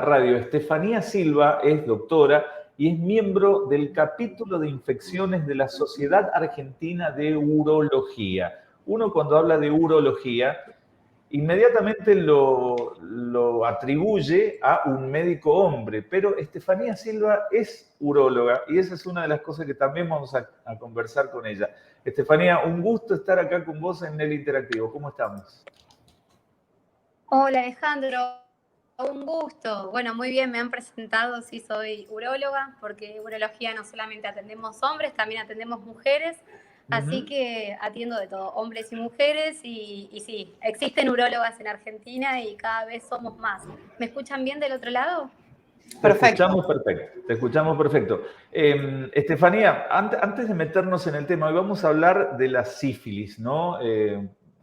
radio. Estefanía Silva es doctora y es miembro del capítulo de infecciones de la Sociedad Argentina de Urología. Uno cuando habla de urología, inmediatamente lo atribuye a un médico hombre, pero Estefanía Silva es uróloga y esa es una de las cosas que también vamos a conversar con ella. Estefanía, un gusto estar acá con vos en el Interactivo. ¿Cómo estamos? Hola Alejandro, un gusto. Bueno, muy bien, me han presentado, sí, soy uróloga, porque urología no solamente atendemos hombres, también atendemos mujeres, así que atiendo de todo, hombres y mujeres, y sí, existen urólogas en Argentina y cada vez somos más. ¿Me escuchan bien del otro lado? Perfecto. Te escuchamos perfecto. Estefanía, antes de meternos en el tema, hoy vamos a hablar de la sífilis, ¿no?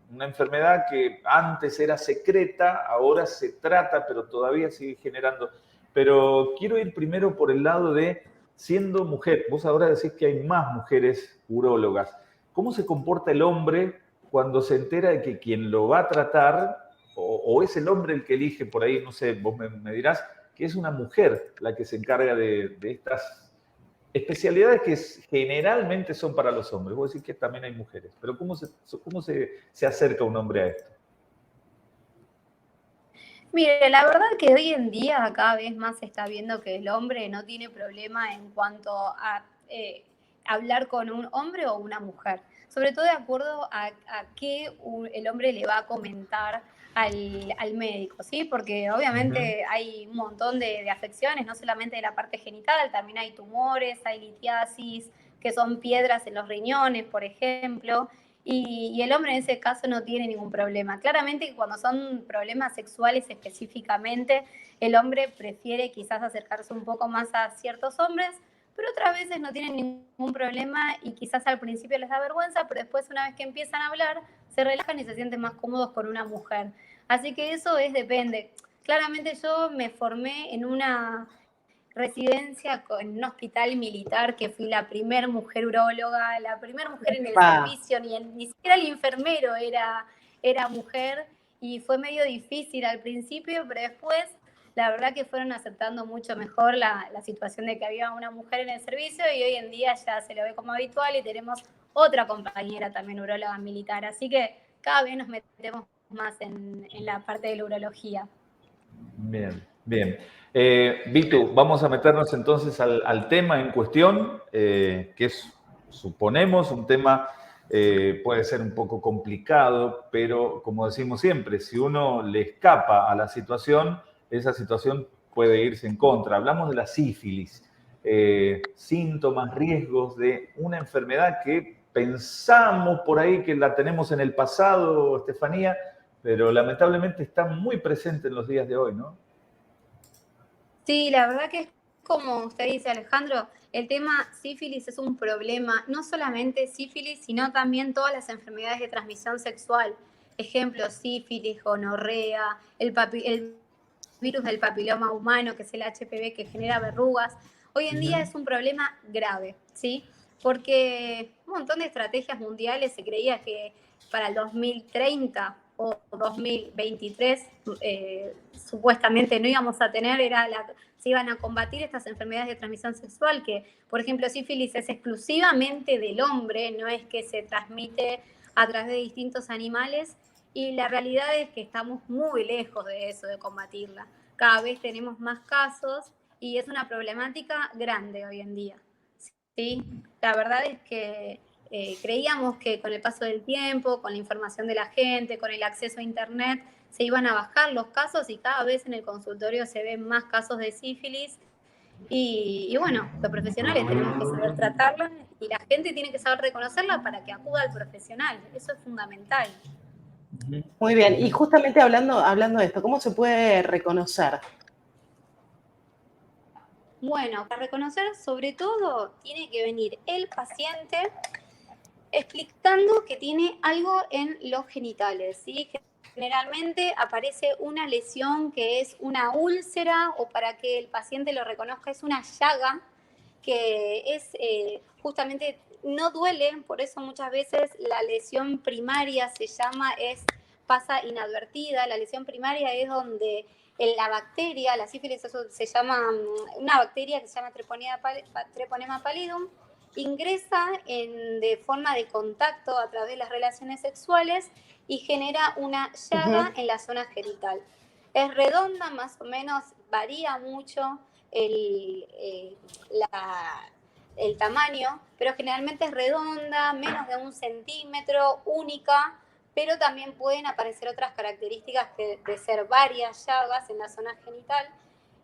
Una enfermedad que antes era secreta, ahora se trata, pero todavía sigue generando. Pero quiero ir primero por el lado de siendo mujer. Vos ahora decís que hay más mujeres urólogas. ¿Cómo se comporta el hombre cuando se entera de que quien lo va a tratar, o es el hombre el que elige por ahí, no sé, vos me dirás, que es una mujer la que se encarga de estas especialidades que generalmente son para los hombres? Vos decís que también hay mujeres, pero ¿cómo se acerca un hombre a esto? Mire, la verdad que hoy en día cada vez más se está viendo que el hombre no tiene problema en cuanto a hablar con un hombre o una mujer, sobre todo de acuerdo a qué el hombre le va a comentar al médico, ¿sí? Porque obviamente hay un montón de afecciones, no solamente de la parte genital, también hay tumores, hay litiasis, que son piedras en los riñones, por ejemplo, y el hombre en ese caso no tiene ningún problema. Claramente que cuando son problemas sexuales específicamente, el hombre prefiere quizás acercarse un poco más a ciertos hombres, pero otras veces no tienen ningún problema y quizás al principio les da vergüenza, pero después una vez que empiezan a hablar, se relajan y se sienten más cómodos con una mujer. Así que eso depende. Claramente yo me formé en una residencia en un hospital militar, que fui la primer mujer uróloga, la primera mujer en el servicio, ni siquiera el enfermero era mujer, y fue medio difícil al principio, pero después la verdad que fueron aceptando mucho mejor la situación de que había una mujer en el servicio, y hoy en día ya se lo ve como habitual y tenemos otra compañera también uróloga militar, así que cada vez nos metemos más en la parte de la urología. Bien, bien. Vitu, vamos a meternos entonces al tema en cuestión, que es, suponemos, un tema puede ser un poco complicado, pero como decimos siempre, si uno le escapa a la situación, esa situación puede irse en contra. Hablamos de la sífilis, síntomas, riesgos de una enfermedad que pensamos por ahí que la tenemos en el pasado, Estefanía, pero lamentablemente está muy presente en los días de hoy, ¿no? Sí, la verdad que es como usted dice, Alejandro, el tema sífilis es un problema, no solamente sífilis, sino también todas las enfermedades de transmisión sexual. Ejemplo, sífilis, gonorrea, el virus del papiloma humano, que es el HPV, que genera verrugas. Hoy en día es un problema grave, ¿sí? Porque un montón de estrategias mundiales se creía que para el 2030 o 2023 supuestamente no íbamos a tener, se iban a combatir estas enfermedades de transmisión sexual, que por ejemplo sífilis es exclusivamente del hombre, no es que se transmite a través de distintos animales, y la realidad es que estamos muy lejos de eso, de combatirla. Cada vez tenemos más casos y es una problemática grande hoy en día. ¿Sí? La verdad es que creíamos que con el paso del tiempo, con la información de la gente, con el acceso a Internet, se iban a bajar los casos, y cada vez en el consultorio se ven más casos de sífilis. Y bueno, los profesionales tenemos que saber tratarla y la gente tiene que saber reconocerla para que acuda al profesional. Eso es fundamental. Muy bien, y justamente hablando de esto, ¿cómo se puede reconocer? Bueno, para reconocer, sobre todo, tiene que venir el paciente explicando que tiene algo en los genitales, ¿sí? Generalmente aparece una lesión que es una úlcera, o para que el paciente lo reconozca es una llaga, que es justamente no duele, por eso muchas veces la lesión primaria pasa inadvertida. La lesión primaria es donde la bacteria, la sífilis se llama, una bacteria que se llama Treponema pallidum, ingresa de forma de contacto a través de las relaciones sexuales y genera una llaga en la zona genital. Es redonda, más o menos, varía mucho el tamaño, pero generalmente es redonda, menos de 1 centímetro, única, pero también pueden aparecer otras características de ser varias llagas en la zona genital.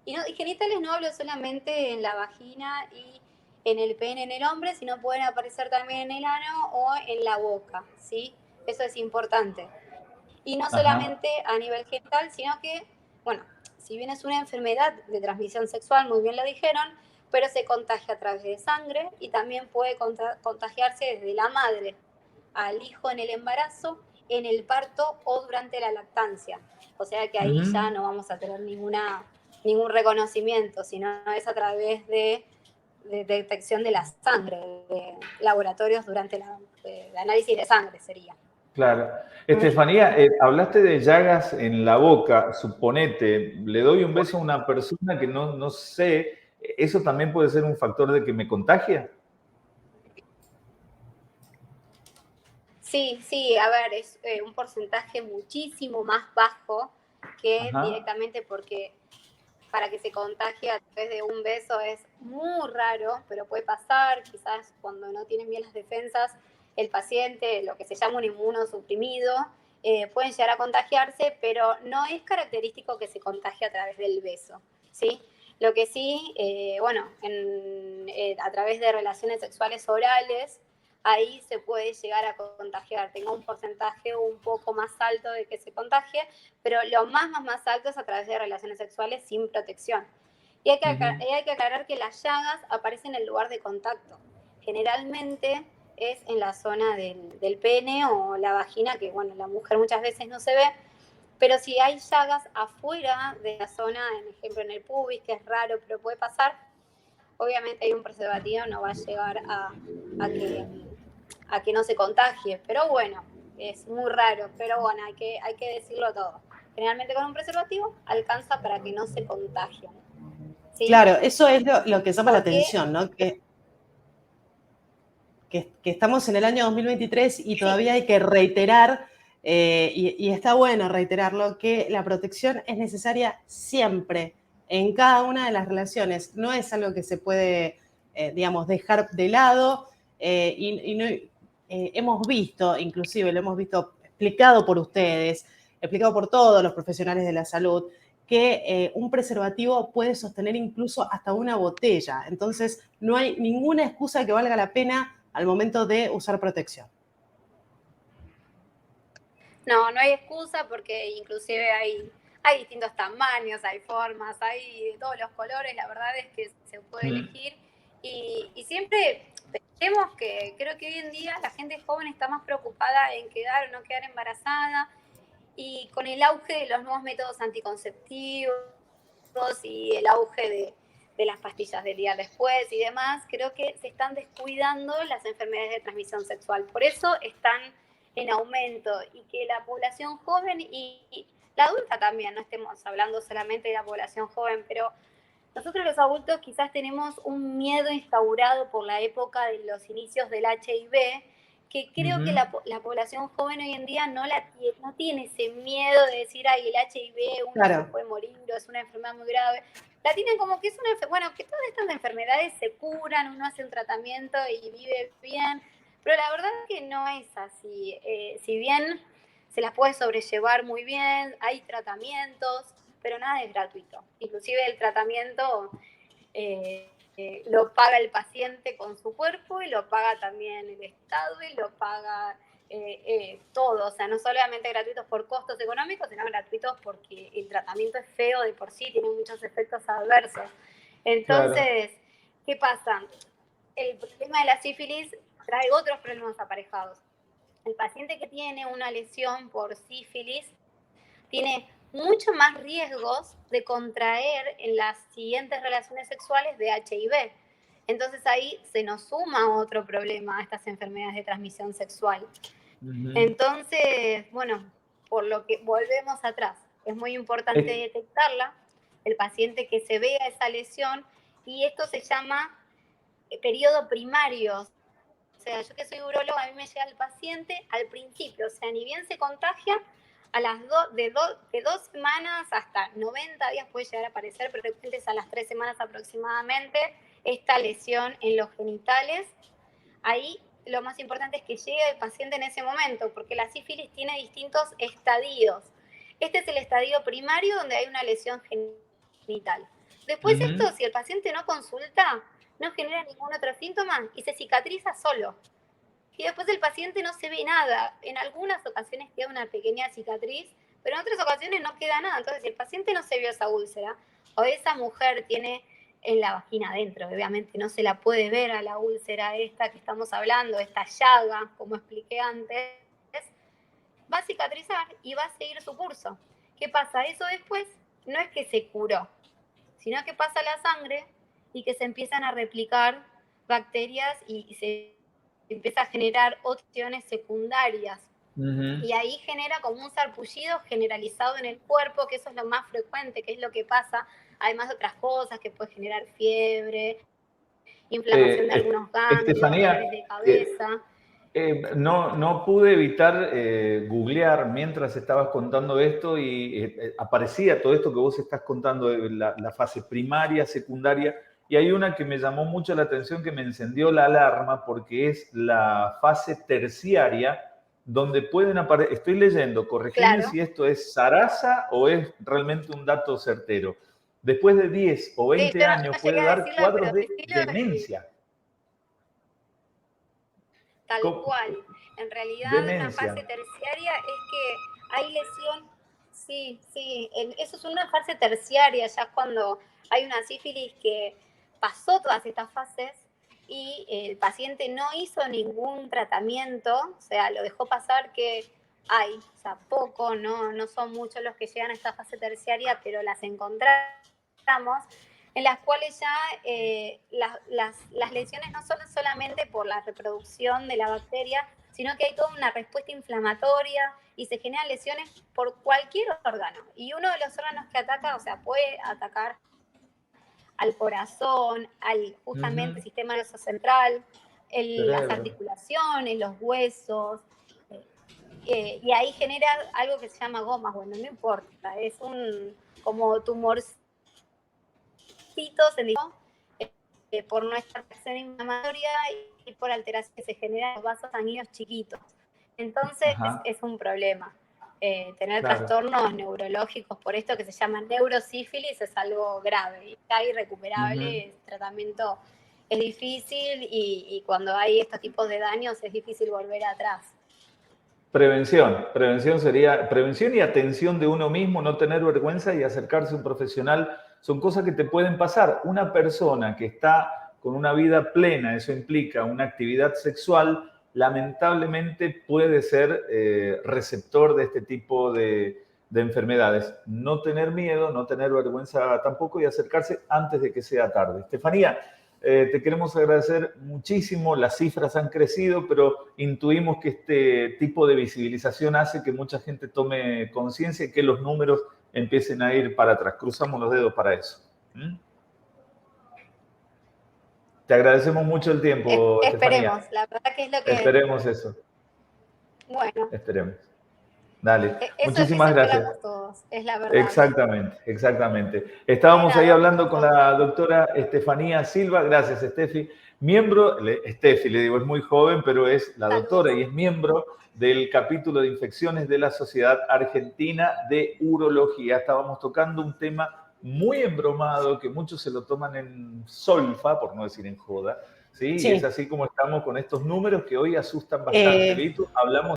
Y genitales no hablo solamente en la vagina y en el pene en el hombre, sino pueden aparecer también en el ano o en la boca, ¿sí? Eso es importante. Y no solamente a nivel genital, sino que, bueno, si bien es una enfermedad de transmisión sexual, muy bien lo dijeron, pero se contagia a través de sangre y también puede contagiarse desde la madre al hijo en el embarazo, en el parto o durante la lactancia. O sea que ahí ya no vamos a tener ningún reconocimiento, sino es a través de detección de la sangre, de laboratorios durante el análisis de sangre sería. Claro. Estefanía, hablaste de llagas en la boca, suponete, le doy un beso a una persona que no sé, ¿eso también puede ser un factor de que me contagie? Sí, a ver, es un porcentaje muchísimo más bajo que directamente, porque para que se contagie a través de un beso es muy raro, pero puede pasar, quizás cuando no tienen bien las defensas, el paciente, lo que se llama un inmunosuprimido, pueden llegar a contagiarse, pero no es característico que se contagie a través del beso, ¿sí? Lo que sí, bueno, a través de relaciones sexuales orales, ahí se puede llegar a contagiar. Tengo un porcentaje un poco más alto de que se contagie, pero lo más alto es a través de relaciones sexuales sin protección. Y hay que aclarar que las llagas aparecen en el lugar de contacto. Generalmente es en la zona del pene o la vagina, que bueno, la mujer muchas veces no se ve, pero si hay llagas afuera de la zona, por ejemplo en el pubis, que es raro, pero puede pasar, obviamente hay un preservativo, no va a llegar a que no se contagie. Pero bueno, es muy raro, pero bueno, hay que decirlo todo. Generalmente con un preservativo alcanza para que no se contagien. ¿Sí? Claro, eso es lo que llama la atención, ¿no? Que estamos en el año 2023 y todavía hay que reiterar, y está bueno reiterarlo, que la protección es necesaria siempre, en cada una de las relaciones. No es algo que se puede, digamos, dejar de lado, hemos visto, inclusive lo hemos visto explicado por ustedes, explicado por todos los profesionales de la salud, que un preservativo puede sostener incluso hasta una botella. Entonces, no hay ninguna excusa que valga la pena al momento de usar protección. No hay excusa, porque inclusive hay distintos tamaños, hay formas, hay de todos los colores. La verdad es que se puede elegir. Y siempre pensemos que creo que hoy en día la gente joven está más preocupada en quedar o no quedar embarazada. Y con el auge de los nuevos métodos anticonceptivos y el auge de las pastillas del día después y demás, creo que se están descuidando las enfermedades de transmisión sexual. Por eso están en aumento, y que la población joven y la adulta también, no estemos hablando solamente de la población joven, pero nosotros los adultos quizás tenemos un miedo instaurado por la época de los inicios del HIV, que creo que la población joven hoy en día no tiene ese miedo de decir, ay, el HIV, uno se puede morir, o es una enfermedad muy grave. La tienen como que es una enfermedad, bueno, que todas estas enfermedades se curan, uno hace un tratamiento y vive bien, pero la verdad es que no es así. Si bien se las puede sobrellevar muy bien, hay tratamientos, pero nada es gratuito. Inclusive el tratamiento lo paga el paciente con su cuerpo, y lo paga también el Estado, y lo paga todo. O sea, no solamente gratuitos por costos económicos, sino gratuitos porque el tratamiento es feo de por sí, tiene muchos efectos adversos. Entonces, ¿qué pasa? El problema de la sífilis trae otros problemas aparejados. El paciente que tiene una lesión por sífilis tiene mucho más riesgos de contraer en las siguientes relaciones sexuales de HIV. Entonces ahí se nos suma otro problema a estas enfermedades de transmisión sexual. Entonces, bueno, por lo que volvemos atrás, Es muy importante detectarla, el paciente que se vea esa lesión, y esto se llama periodo primario. O sea, yo que soy urologo, a mí me llega el paciente al principio, o sea, ni bien se contagia, de 2 semanas hasta 90 días puede llegar a aparecer, pero es a las 3 semanas aproximadamente, esta lesión en los genitales. Ahí lo más importante es que llegue el paciente en ese momento, porque la sífilis tiene distintos estadios. Este es el estadio primario, donde hay una lesión genital. Después esto, si el paciente no consulta, no genera ningún otro síntoma y se cicatriza solo. Y después el paciente no se ve nada. En algunas ocasiones queda una pequeña cicatriz, pero en otras ocasiones no queda nada. Entonces, si el paciente no se vio esa úlcera, o esa mujer tiene en la vagina adentro, obviamente no se la puede ver a la úlcera esta que estamos hablando, esta llaga, como expliqué antes, va a cicatrizar y va a seguir su curso. ¿Qué pasa? Eso después no es que se curó, sino que pasa la sangre y que se empiezan a replicar bacterias y se empieza a generar opciones secundarias. Y ahí genera como un sarpullido generalizado en el cuerpo, que eso es lo más frecuente, que es lo que pasa, además de otras cosas, que puede generar fiebre, inflamación de algunos ganglios, dolores de cabeza. No pude evitar googlear mientras estabas contando esto y aparecía todo esto que vos estás contando, la fase primaria, secundaria, y hay una que me llamó mucho la atención, que me encendió la alarma, porque es la fase terciaria, donde pueden aparecer, estoy leyendo, corregime si esto es zaraza o es realmente un dato certero. Después de 10 o 20 años puede dar cuadros de demencia. Tal cual. En realidad, demencia. Una fase terciaria es que hay lesión. Sí, eso es una fase terciaria, ya cuando hay una sífilis que pasó todas estas fases y el paciente no hizo ningún tratamiento, o sea, lo dejó pasar, que hay, o sea, poco, no son muchos los que llegan a esta fase terciaria, pero las encontramos, en las cuales ya las lesiones no son solamente por la reproducción de la bacteria, sino que hay toda una respuesta inflamatoria y se generan lesiones por cualquier órgano. Y uno de los órganos que ataca, o sea, puede atacar al corazón, al justamente sistema nervioso central, las articulaciones, los huesos, y ahí genera algo que se llama gomas. Bueno, no importa, es como tumorcitos por nuestra reacción inflamatoria y por alteración que se generan los vasos sanguíneos chiquitos. Entonces es un problema. Tener trastornos neurológicos por esto que se llama neurosífilis es algo grave y está irrecuperable. El tratamiento es difícil y cuando hay estos tipos de daños es difícil volver atrás. Prevención sería prevención y atención de uno mismo, no tener vergüenza y acercarse a un profesional. Son cosas que te pueden pasar. Una persona que está con una vida plena, eso implica una actividad sexual, lamentablemente puede ser receptor de este tipo de enfermedades. No tener miedo, no tener vergüenza tampoco y acercarse antes de que sea tarde. Estefanía, te queremos agradecer muchísimo. Las cifras han crecido, pero intuimos que este tipo de visibilización hace que mucha gente tome conciencia y que los números empiecen a ir para atrás. Cruzamos los dedos para eso. Te agradecemos mucho el tiempo, Esperemos, Estefanía. la verdad que es lo que... Esperemos eso. Bueno. Esperemos. Dale, eso, muchísimas gracias. Todos, es la verdad. Exactamente. Estábamos ahí hablando con la doctora Estefanía Silva. Gracias, Estefi. Estefi, le digo, es muy joven, pero es la doctora y es miembro del capítulo de infecciones de la Sociedad Argentina de Urología. Estábamos tocando un tema muy embromado, que muchos se lo toman en solfa, por no decir en joda, ¿sí? Y es así como estamos con estos números que hoy asustan bastante. Hablamos